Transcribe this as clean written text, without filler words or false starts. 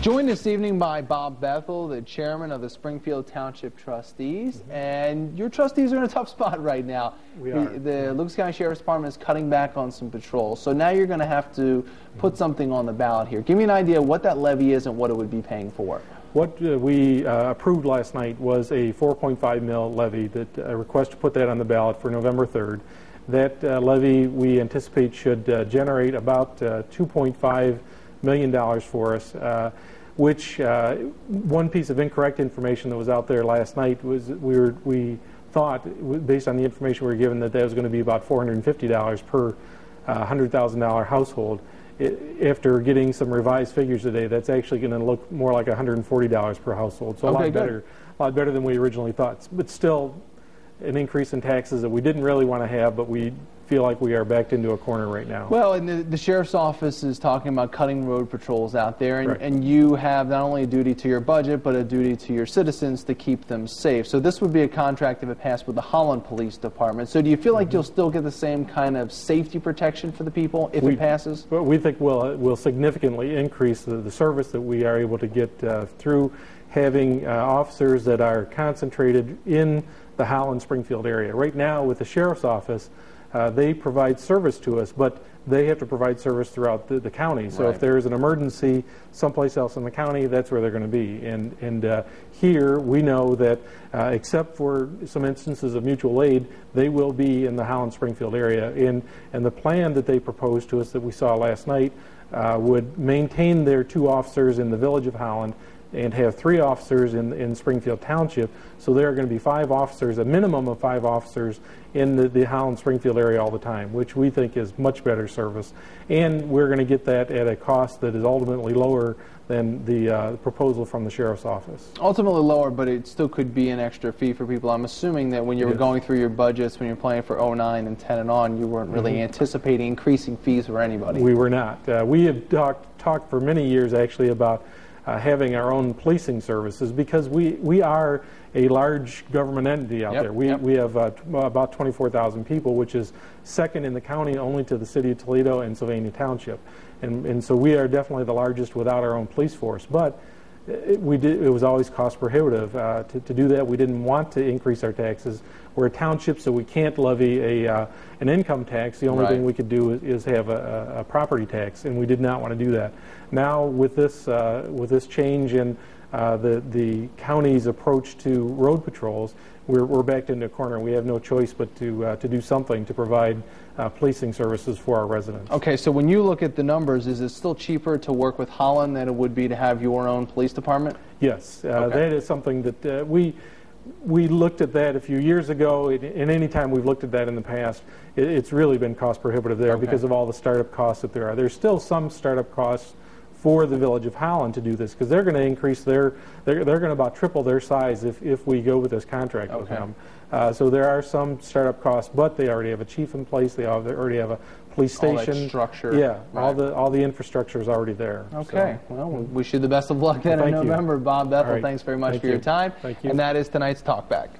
Joined this evening by Bob Bethel, the chairman of the Springfield Township Trustees. And your trustees are in a tough spot right now. We are. The Lucas County Sheriff's Department is cutting back on some patrols. So now you're going to have to put something on the ballot here. Give me an idea of what that levy is and what it would be paying for. What we approved last night was a 4.5 mil levy, that a request to put that on the ballot for November 3rd. That levy we anticipate should generate about $2.5 million for us, which one piece of incorrect information that was out there last night was we thought, based on the information we were given, that was going to be about $450 per $100,000 household. After getting some revised figures today, that's actually going to look more like $140 per household. So okay, a lot better than we originally thought. But still, an increase in taxes that we didn't really want to have, but we feel like we are backed into a corner right now. Well, and the sheriff's office is talking about cutting road patrols out there, and, right. and you have not only a duty to your budget, but a duty to your citizens to keep them safe. So this would be a contract if it passed with the Holland Police Department. So do you feel like you'll still get the same kind of safety protection for the people if it passes? Well, we think we'll significantly increase the service that we are able to get through having officers that are concentrated in the Holland-Springfield area. Right now, with the sheriff's office, they provide service to us, but they have to provide service throughout the county. So right. if there is an emergency someplace else in the county, that's where they're going to be. And here we know that except for some instances of mutual aid, they will be in the Holland-Springfield area. And the plan that they proposed to us that we saw last night would maintain their 2 officers in the village of Holland and have 3 officers in Springfield Township. So there are going to be 5 officers, a minimum of 5 officers in the Holland-Springfield area all the time, which we think is much better service. And we're going to get that at a cost that is ultimately lower than the proposal from the sheriff's office. Ultimately lower, but it still could be an extra fee for people. I'm assuming that when you were going through your budgets, when you were planning for 09 and 10 and on, you weren't really anticipating increasing fees for anybody. We were not. We have talked for many years actually about having our own policing services, because we are a large government entity out there. We have about 24,000 people, which is second in the county only to the city of Toledo and Sylvania Township. And so we are definitely the largest without our own police force. But it was always cost prohibitive to do that. We didn't want to increase our taxes. We're a township, so we can't levy an income tax. The only thing we could do is have a property tax, and we did not want to do that. Now, with this change in the county's approach to road patrols, we're backed into a corner. We have no choice but to do something to provide policing services for our residents. Okay, so when you look at the numbers, is it still cheaper to work with Holland than it would be to have your own police department? Yes, that is something that we looked at that a few years ago, and any time we've looked at that in the past, it's really been cost prohibitive there because of all the startup costs that there are. There's still some startup costs for the village of Holland to do this, because they're going to increase they're going to about triple their size if we go with this contract with them. So there are some startup costs, but they already have a chief in place. They already have a police station. All that structure. All the infrastructure is already there. Okay. So, well, we wish you the best of luck then in November. Bob Bethel, thanks very much for your time. Thank you. And that is tonight's Talk Back.